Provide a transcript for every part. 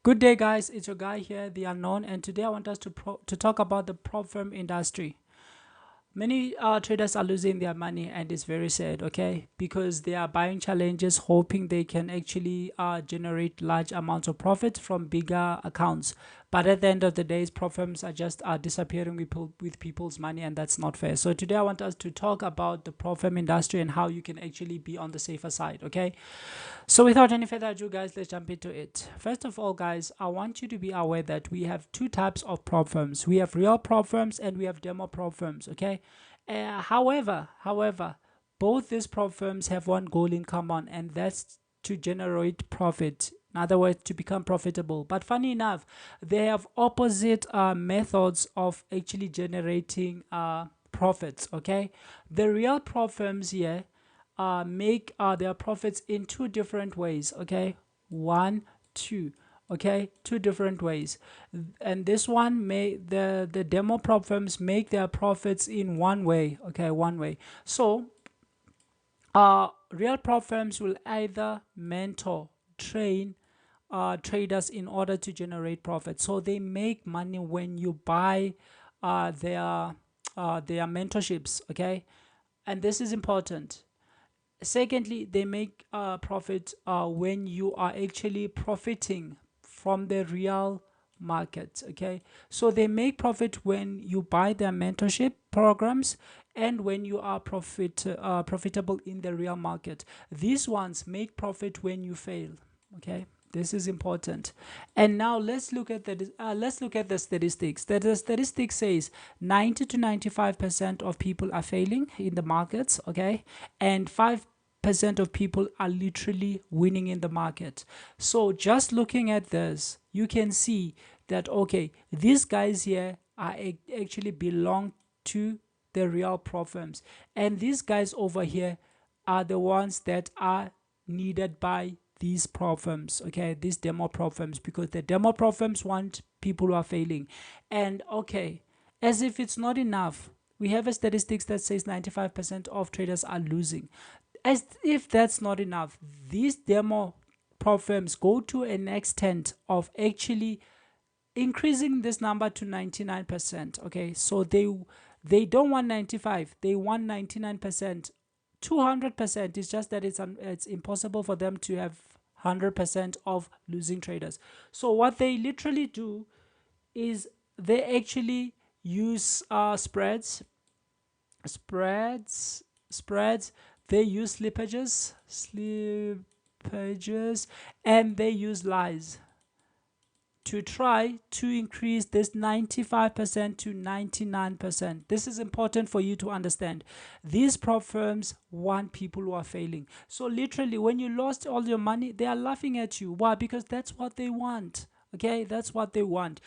Good day, guys. It's your guy here, the unknown, and today I want us to talk about the prop firm industry. Many traders are losing their money, and it's very sad, okay? Because they are buying challenges, hoping they can actually generate large amounts of profit from bigger accounts. But at the end of the day, prop firms are just disappearing with people's money, and that's not fair. So today I want us to talk about the prop firm industry and how you can actually be on the safer side, okay? So without any further ado, guys, let's jump into it. First of all, guys, I want you to be aware that we have two types of prop firms. We have real prop firms and we have demo prop firms, okay? However, both these prop firms have one goal in common, and that's to generate profit. In other words, to become profitable. But funny enough, they have opposite methods of actually generating profits, okay? The real prop firms here make their profits in two different ways, okay? One, two, okay? Two different ways. And this one, the demo prop firms make their profits in one way, okay? One way. So real prop firms will either mentor, train traders in order to generate profit. So they make money when you buy their mentorships, okay? And this is important. Secondly, they make profit when you are actually profiting from the real market, okay? So they make profit when you buy their mentorship programs and when you are profitable in the real market. These ones make profit when you fail, okay? This is important. And now let's look at the statistics. The statistic says 90 to 95% of people are failing in the markets, okay? And 5% of people are literally winning in the market. So just looking at this, you can see that okay, these guys here are actually belong to the real prop firms, and these guys over here are the ones that are needed by these prop firms, okay, these demo prop firms, because the demo prop firms want people who are failing. And okay, as if it's not enough, we have a statistics that says 95% of traders are losing. As if that's not enough, these demo prop firms go to an extent of actually increasing this number to 99%, okay? So they don't want 95, they want 99%. 200% is just that it's impossible for them to have 100% of losing traders. So what they literally do is they actually use spreads. They use slippages, and they use lies to try to increase this 95% to 99%. This is important for you to understand. These prop firms want people who are failing. So literally, when you lost all your money, they are laughing at you. Why? Because that's what they want. Okay, that's what they want.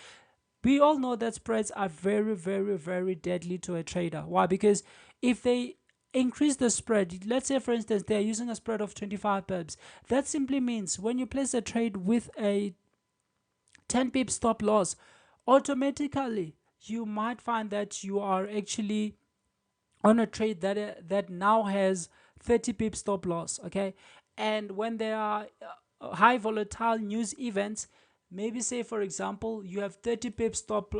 We all know that spreads are very, very, very deadly to a trader. Why? Because if they increase the spread, let's say for instance they're using a spread of 25 pips, that simply means when you place a trade with a 10 pip stop loss, automatically you might find that you are actually on a trade that now has 30 pip stop loss, okay? And when there are high volatile news events, maybe say for example you have 30 pip stop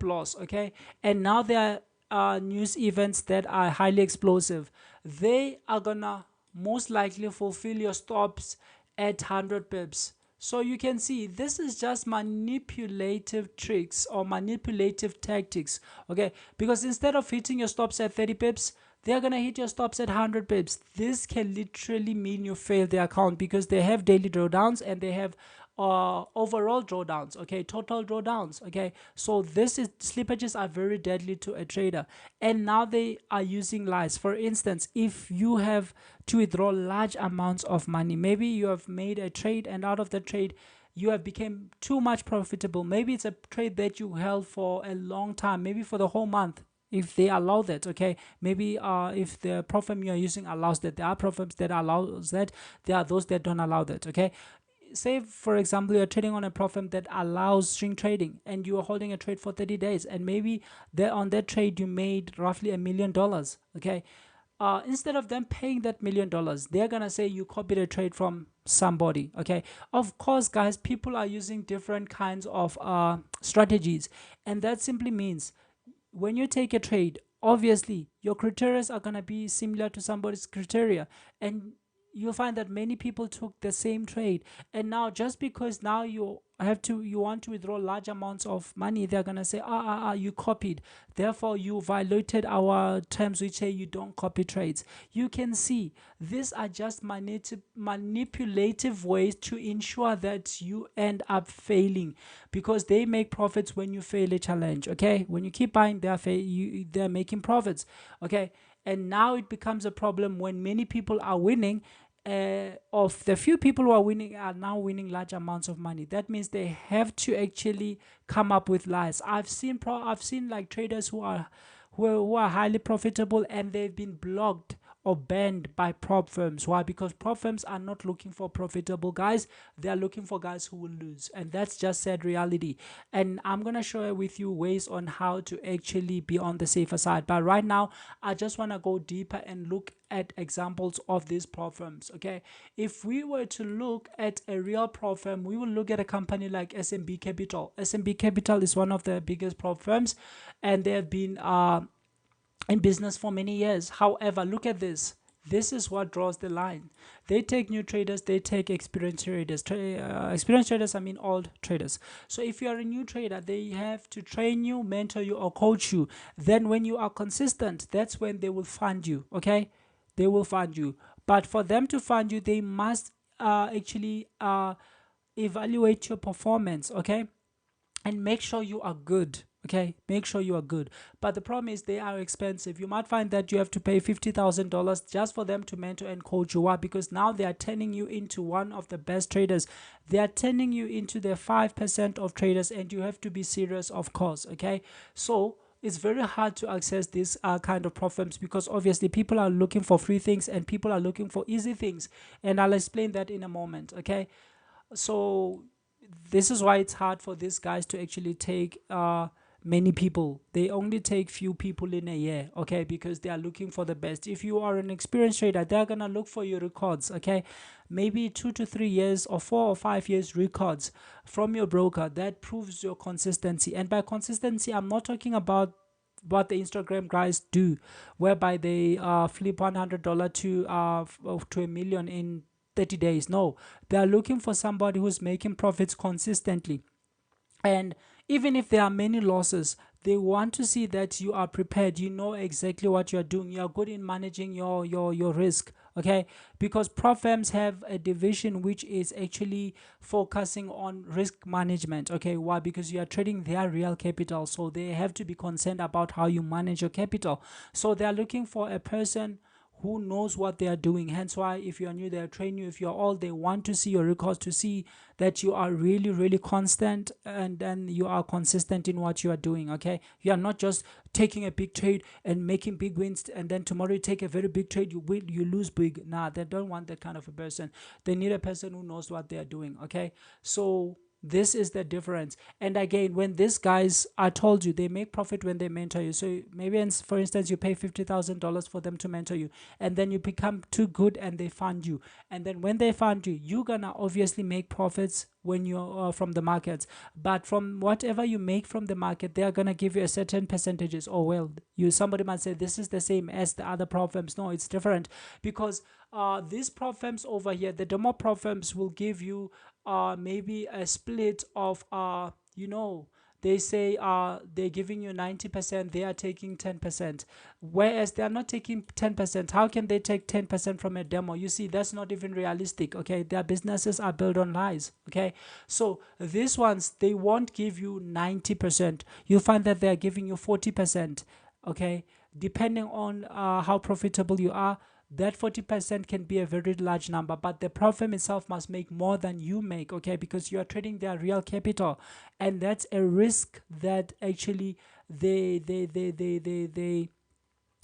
loss, okay? And now there are news events that are highly explosive. They are gonna most likely fulfill your stops at 100 pips. So you can see this is just manipulative tricks or manipulative tactics, okay? Because instead of hitting your stops at 30 pips, they're going to hit your stops at 100 pips. This can literally mean you fail the account because they have daily drawdowns and they have overall drawdowns, okay, total drawdowns, okay? So slippages are very deadly to a trader, and now they are using lies. For instance, if you have to withdraw large amounts of money, maybe you have made a trade and out of the trade you have become too much profitable. Maybe it's a trade that you held for a long time, maybe for the whole month, if they allow that, okay? Maybe if the prop firm you are using allows that. There are prop firms that allows that, there are those that don't allow that, okay? Say for example you're trading on a prop firm that allows string trading, and you are holding a trade for 30 days, and maybe there on that trade you made roughly $1 million, okay? instead of them paying that $1 million, they're gonna say you copied a trade from somebody. Okay, of course guys, people are using different kinds of strategies, and that simply means when you take a trade, obviously your criteria are going to be similar to somebody's criteria, and you'll find that many people took the same trade, and now just because now you want to withdraw large amounts of money, they're going to say you copied, therefore you violated our terms which say you don't copy trades. You can see these are just manipulative ways to ensure that you end up failing, because they make profits when you fail a challenge. Okay, when you keep buying, they're making profits. Okay, and now it becomes a problem when many people are winning. Of the few people who are winning are now winning large amounts of money. That means they have to actually come up with lies. I've seen like traders who are highly profitable, and they've been blocked or banned by prop firms. Why? Because prop firms are not looking for profitable guys, they are looking for guys who will lose, and that's just sad reality. And I'm gonna share with you ways on how to actually be on the safer side, but right now I just want to go deeper and look at examples of these prop firms. Okay, if we were to look at a real prop firm, we will look at a company like SMB Capital. SMB Capital is one of the biggest prop firms, and they have been in business for many years. However, look at this. This is what draws the line. They take new traders, they take experienced traders. Experienced traders, I mean old traders. So if you are a new trader, they have to train you, mentor you, or coach you. Then when you are consistent, that's when they will fund you. Okay, they will fund you. But for them to fund you, they must actually evaluate your performance. Okay, and make sure you are good. Okay, make sure you are good. But the problem is they are expensive. You might find that you have to pay $50,000 just for them to mentor and coach you. Why? Because now they are turning you into one of the best traders. They are turning you into the 5% of traders, and you have to be serious, of course. Okay, so it's very hard to access this kind of problems, because obviously people are looking for free things and people are looking for easy things, and I'll explain that in a moment. Okay, so this is why it's hard for these guys to actually take many people. They only take few people in a year. Okay, because they are looking for the best. If you are an experienced trader, they're gonna look for your records. Okay, maybe 2 to 3 years or 4 or 5 years records from your broker that proves your consistency. And by consistency, I'm not talking about what the Instagram guys do, whereby they flip $100 to a million in 30 days. No, they are looking for somebody who's making profits consistently. And even if there are many losses, they want to see that you are prepared, you know exactly what you're doing, you're good in managing your risk. Okay, because prop firms have a division which is actually focusing on risk management. Okay, why? Because you are trading their real capital, so they have to be concerned about how you manage your capital. So they are looking for a person who knows what they are doing. Hence why if you are new, they'll train you. If you're old, they want to see your records to see that you are really constant, and then you are consistent in what you are doing. Okay, you are not just taking a big trade and making big wins, and then tomorrow you take a very big trade, you win, you lose big. Nah, they don't want that kind of a person. They need a person who knows what they are doing. Okay, so this is the difference. And again, when these guys, I told you, they make profit when they mentor you. So maybe for instance, you pay $50,000 for them to mentor you, and then you become too good and they fund you. And then when they fund you, you're gonna obviously make profits when you're from the markets. But from whatever you make from the market, they are gonna give you a certain percentages. Oh well, somebody might say this is the same as the other prop firms. No, it's different, because these prop firms over here, the demo prop firms will give you maybe a split of they say they're giving you 90%, they are taking 10%, whereas they are not taking 10%. How can they take 10% from a demo? You see, that's not even realistic. Okay, their businesses are built on lies. Okay, so these ones, they won't give you 90%. You'll find that they're giving you 40%. Okay, depending on how profitable you are, that 40% can be a very large number, but the prop firm itself must make more than you make. Okay, because you are trading their real capital, and that's a risk that actually they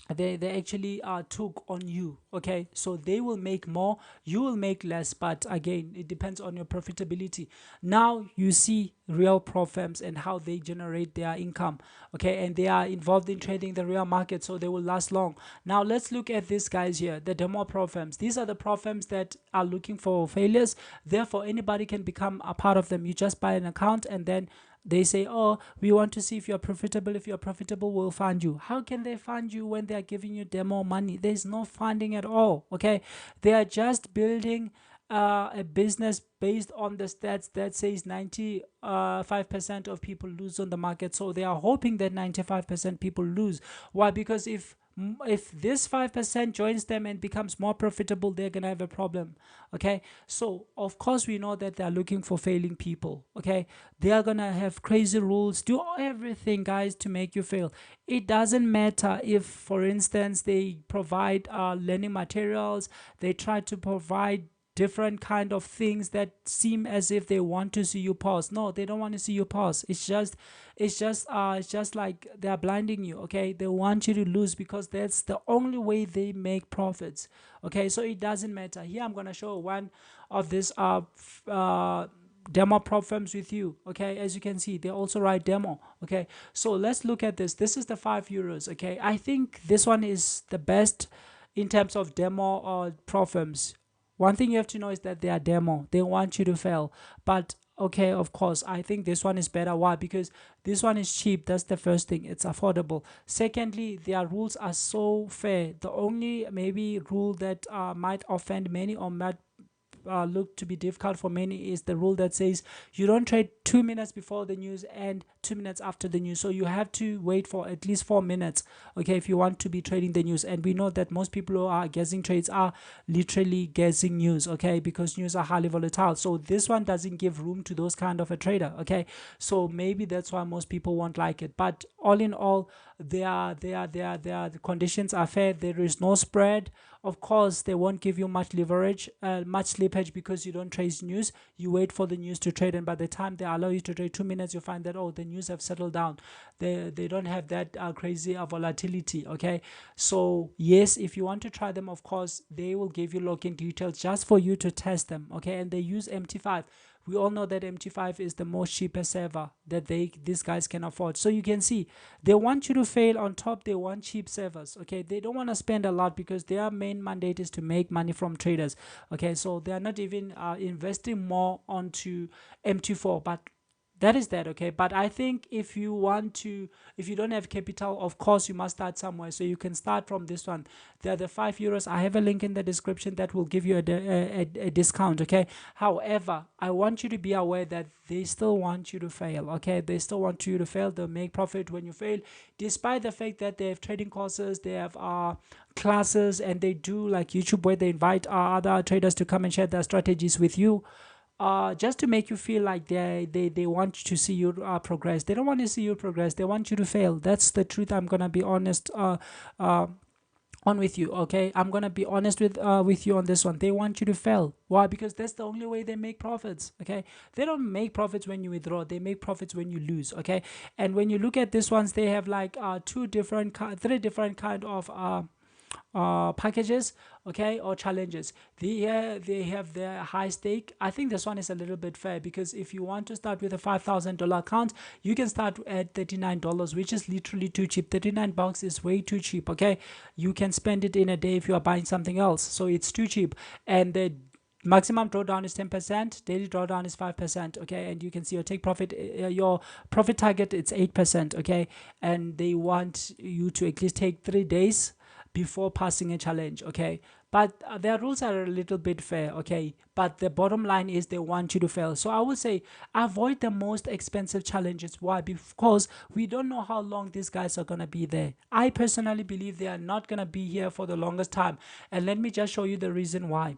they actually took on you. Okay, so they will make more, you will make less, but again it depends on your profitability. Now you see real pro firms and how they generate their income. Okay, and they are involved in trading the real market, so they will last long. Now let's look at these guys here, the demo pro firms. These are the pro firms that are looking for failures, therefore anybody can become a part of them. You just buy an account and then they say, oh, we want to see if you're profitable. If you're profitable, we'll fund you. How can they fund you when they're giving you demo money? There's no funding at all. Okay, they are just building a business based on the stats that says 95% of people lose on the market. So they are hoping that 95% people lose. Why? Because if this 5% joins them and becomes more profitable, they're gonna have a problem. Okay, so of course we know that they're looking for failing people. Okay, they are gonna have crazy rules, do everything, guys, to make you fail. It doesn't matter if, for instance, they provide learning materials, they try to provide different kind of things that seem as if they want to see you pause. No, they don't want to see you pause. It's just like they're blinding you. Okay, they want you to lose because that's the only way they make profits. Okay, so it doesn't matter. Here I'm gonna show one of this demo prop firms with you. Okay, as you can see, they also write demo. Okay, so let's look at this. This is the €5. Okay, I think this one is the best in terms of demo or prop firms. One thing you have to know is that they are demo. They want you to fail. But okay, of course, I think this one is better. Why? Because this one is cheap. That's the first thing. It's affordable. Secondly, their rules are so fair. The only maybe rule that might offend many or might look to be difficult for many is the rule that says you don't trade 2 minutes before the news and 2 minutes after the news. So you have to wait for at least 4 minutes, okay, if you want to be trading the news. And we know that most people who are guessing trades are literally guessing news, okay, because news are highly volatile. So this one doesn't give room to those kind of a trader, okay. So maybe that's why most people won't like it. But all in all, the conditions are fair. There is no spread. Of course, they won't give you much leverage, much slippage, because you don't trade news. You wait for the news to trade, and by the time they allow you to trade 2 minutes, you find that, oh, the news have settled down. They don't have that crazy volatility. Okay, so yes, if you want to try them, of course, they will give you login details just for you to test them. Okay, and they use MT5. We all know that MT5 is the most cheapest server that these guys can afford. So you can see they want you to fail. On top, they want cheap servers. Okay, they don't want to spend a lot because their main mandate is to make money from traders. Okay, so they are not even investing more onto MT4, but that is that. Okay, but I think if you want to, if you don't have capital, of course you must start somewhere. So you can start from this one. They're the €5. I have a link in the description that will give you a discount. Okay, however, I want you to be aware that they still want you to fail. Okay, they still want you to fail. They'll make profit when you fail, despite the fact that they have trading courses, they have classes, and they do like YouTube, where they invite other traders to come and share their strategies with you, just to make you feel like they want to see you progress. They don't want to see you progress, they want you to fail. That's the truth. I'm gonna be honest on with you. Okay, I'm gonna be honest with you on this one. They want you to fail. Why? Because that's the only way they make profits. Okay, they don't make profits when you withdraw, they make profits when you lose. Okay, and when you look at these ones, they have like three different kind of packages, okay, or challenges. They have their high stake. I think this one is a little bit fair, because if you want to start with a $5,000 account, you can start at $39, which is literally too cheap. $39 is way too cheap. Okay, you can spend it in a day if you are buying something else, so it's too cheap. And the maximum drawdown is 10%, daily drawdown is 5%. Okay, and you can see your take profit, your profit target, it's 8%. Okay, and they want you to at least take 3 days before passing a challenge. Okay, but their rules are a little bit fair. Okay, but the bottom line is they want you to fail. So I would say avoid the most expensive challenges. Why? Because we don't know how long these guys are gonna be there. I personally believe they are not gonna be here for the longest time, and let me just show you the reason why.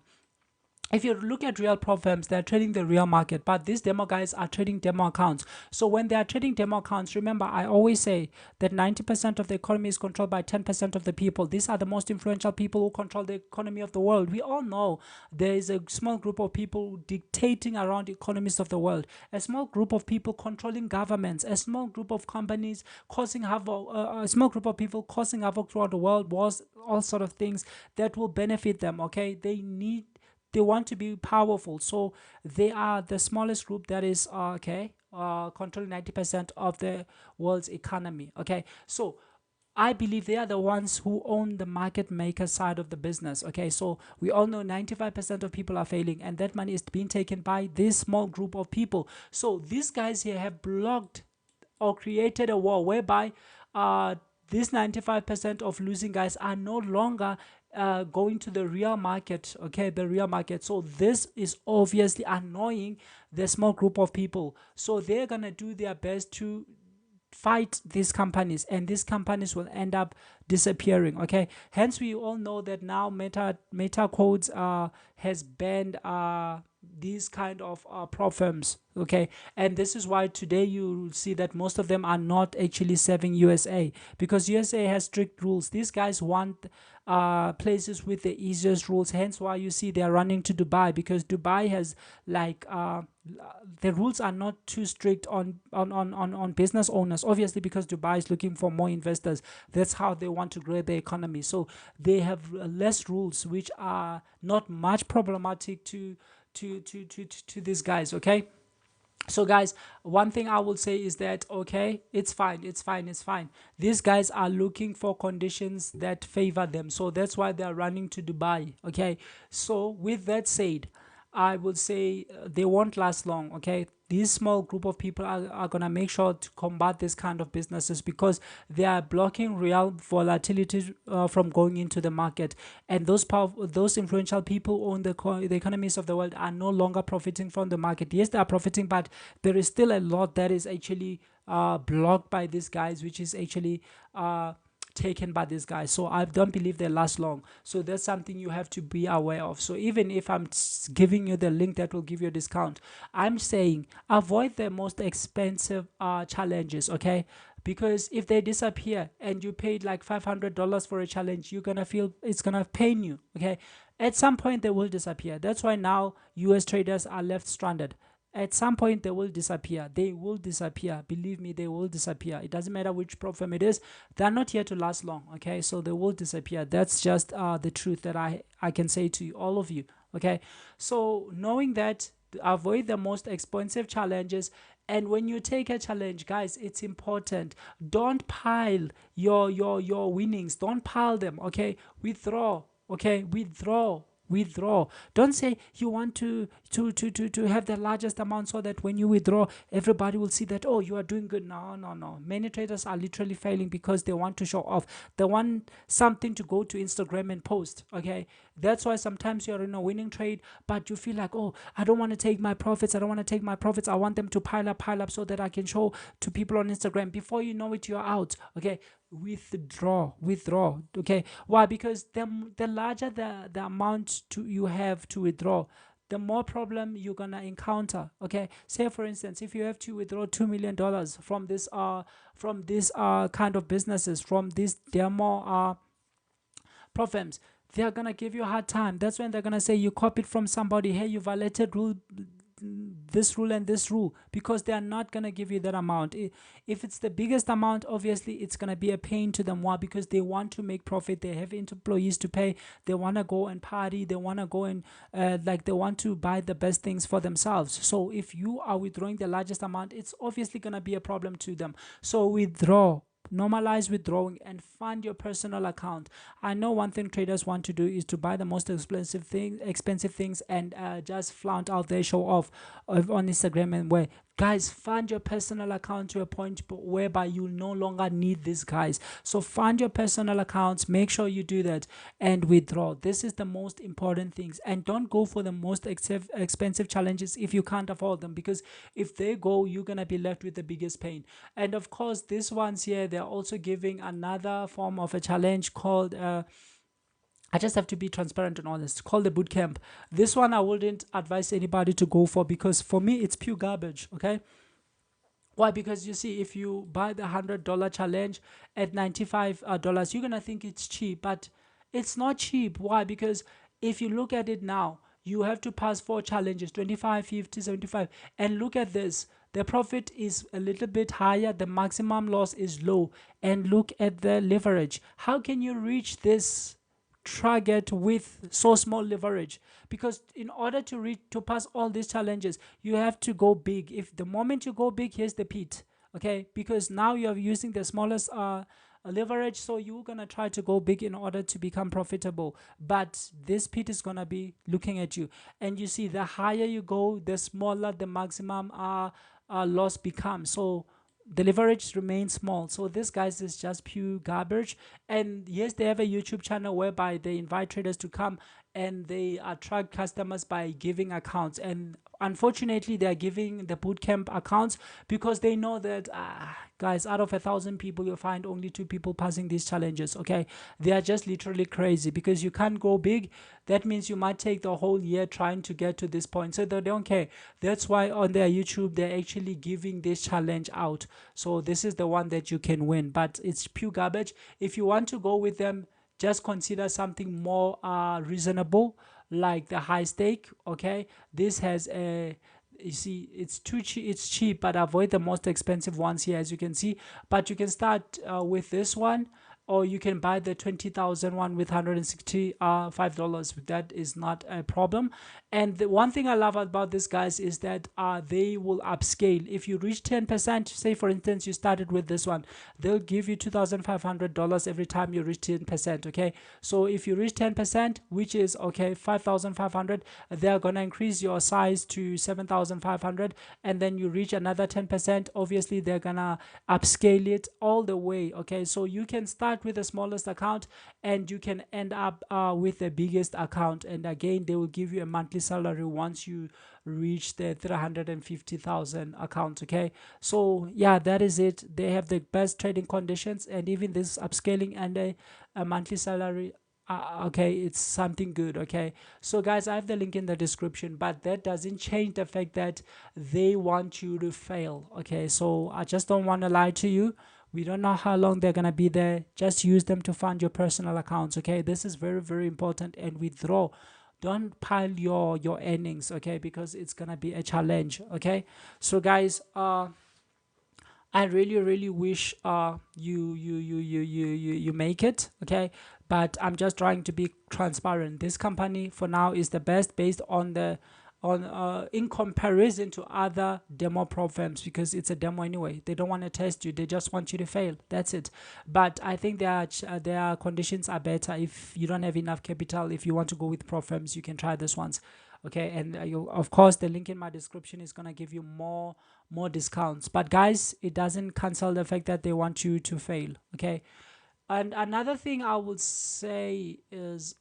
if you look at real prop firms, they're trading the real market, but these demo guys are trading demo accounts. So when they are trading demo accounts, remember, I always say that 90% of the economy is controlled by 10% of the people. These are the most influential people who control the economy of the world. We all know there is a small group of people dictating around the economies of the world, a small group of people controlling governments, a small group of companies causing havoc, a small group of people causing havoc throughout the world, wars, all sort of things that will benefit them. Okay, they want to be powerful, so they are the smallest group that is controlling 90% of the world's economy. Okay, so I believe they are the ones who own the market maker side of the business. Okay, so we all know 95% of people are failing, and that money is being taken by this small group of people. So these guys here have blocked or created a wall whereby these 95% of losing guys are no longer going to the real market. Okay, the real market. So this is obviously annoying the small group of people, so they're gonna do their best to fight these companies, and these companies will end up disappearing. Okay, hence we all know that now meta codes has banned these kind of prop firms. Okay, and this is why today you see that most of them are not actually serving USA, because USA has strict rules. These guys want places with the easiest rules, hence why you see they're running to Dubai, because Dubai has like the rules are not too strict on business owners, obviously, because Dubai is looking for more investors. That's how they want to grow the economy, so they have less rules, which are not much problematic to these guys. Okay, so guys, one thing I will say is that, okay, it's fine, it's fine. These guys are looking for conditions that favor them, so that's why they are running to Dubai. Okay, so with that said, I will say they won't last long. Okay, these small group of people are gonna make sure to combat this kind of businesses, because they are blocking real volatility from going into the market, and those influential people who own the economies of the world are no longer profiting from the market. Yes, they are profiting, but there is still a lot that is actually blocked by these guys, which is actually taken by these guys. So I don't believe they last long, so that's something you have to be aware of. So even if I'm giving you the link that will give you a discount, I'm saying avoid the most expensive challenges. Okay, because if they disappear and you paid like $500 for a challenge, you're gonna feel it's gonna pain you. Okay, at some point they will disappear. That's why now US traders are left stranded. At some point they will disappear. They will disappear, believe me, they will disappear. It doesn't matter which prop firm it is, they're not here to last long. Okay, so they will disappear. That's just the truth that I can say to you, all of you. Okay, so knowing that, avoid the most expensive challenges. And when you take a challenge, guys, it's important, don't pile your winnings, don't pile them. Okay, withdraw. Okay, withdraw. Don't say you want to have the largest amount, so that when you withdraw, everybody will see that, oh, you are doing good. No, no, no. Many traders are literally failing because they want to show off. They want something to go to Instagram and post. Okay, that's why sometimes you're in a winning trade, but you feel like, oh, I don't want to take my profits. I don't want to take my profits. I want them to pile up so that I can show to people on Instagram. Before you know it, you're out. Okay, withdraw. Okay, why? Because the larger the amount to you have to withdraw, the more problem you're gonna encounter. Okay, say for instance, if you have to withdraw $2 million from this kind of businesses, from these demo firms, they are gonna give you a hard time. That's when they're gonna say you copied from somebody. Hey, you violated this rule and this rule, because they are not going to give you that amount. If it's the biggest amount, obviously it's going to be a pain to them. Why? Because they want to make profit, they have employees to pay, they want to go and party, they want to go and they want to buy the best things for themselves. So if you are withdrawing the largest amount, it's obviously going to be a problem to them. So withdraw, normalize withdrawing, and fund your personal account. I know one thing traders want to do is to buy the most expensive things and just flaunt out there, show off on Instagram and where. Guys, fund your personal account to a point whereby you no longer need these guys. So fund your personal accounts, make sure you do that, and withdraw. This is the most important things. And don't go for the most expensive challenges if you can't afford them, because if they go, you're gonna be left with the biggest pain. And of course, these ones here, they're also giving another form of a challenge called I just have to be transparent and honest. Call the bootcamp. This one I wouldn't advise anybody to go for, because for me it's pure garbage. Okay, why? Because you see, if you buy the $100 challenge at $95, you're gonna think it's cheap, but it's not cheap. Why? Because if you look at it now, you have to pass 4 challenges: 25, 50, 75, and look at this. The profit is a little bit higher, the maximum loss is low, and look at the leverage. How can you reach this target with so small leverage? Because in order to reach, to pass all these challenges, you have to go big. If the moment you go big, here's the pit. Okay, because now you're using the smallest leverage, so you're gonna try to go big in order to become profitable, but this pit is gonna be looking at you. And you see, the higher you go, the smaller the maximum loss becomes. So the leverage remains small. So this, guys, is just pure garbage. And yes, they have a YouTube channel whereby they invite traders to come and they attract customers by giving accounts. And unfortunately, they are giving the bootcamp accounts because they know that guys, out of 1,000 people, you'll find only 2 people passing these challenges. Okay, they are just literally crazy, because you can't go big. That means you might take the whole year trying to get to this point, so they don't care. That's why on their YouTube they're actually giving this challenge out. So this is the one that you can win, but it's pure garbage. If you want to go with them, just consider something more reasonable, like the high stake. Okay, this has a, you see, it's too cheap, it's cheap, but avoid the most expensive ones here, as you can see. But you can start with this one, or you can buy the 20,000 one with $165. That is not a problem. And the one thing I love about this, guys, is that they will upscale. If you reach 10%, say for instance you started with this one, they'll give you $2,500 every time you reach 10%. Okay, so if you reach 10%, which is okay 5,500, they're gonna increase your size to 7,500, and then you reach another 10%. Obviously they're gonna upscale it all the way. Okay, so you can start with the smallest account and you can end up with the biggest account, and again they will give you a monthly salary once you reach the 350,000 account. Okay, so yeah, that is it. They have the best trading conditions, and even this upscaling and a monthly salary, okay, it's something good. Okay, so guys, I have the link in the description, but that doesn't change the fact that they want you to fail. Okay, so I just don't want to lie to you. We don't know how long they're gonna be there. Just use them to fund your personal accounts. Okay, this is very, very important. And withdraw, don't pile your earnings. Okay, because it's gonna be a challenge. Okay, so guys, I really, really wish you make it. Okay, but I'm just trying to be transparent. This company for now is the best, based on the in comparison to other demo prop firms, because it's a demo anyway. They don't want to test you, they just want you to fail. That's it. But I think their conditions are better. If you don't have enough capital, if you want to go with prop firms, you can try this ones. Okay, and you, of course, the link in my description is going to give you more discounts. But guys, it doesn't cancel the fact that they want you to fail. Okay, and another thing I would say is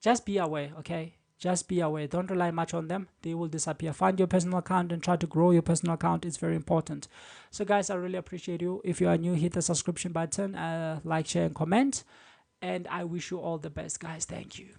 just be aware. Okay, just be aware. Don't rely much on them. They will disappear. Find your personal account and try to grow your personal account. It's very important. So guys, I really appreciate you. If you are new, hit the subscription button, like, share, and comment, and I wish you all the best, guys. Thank you.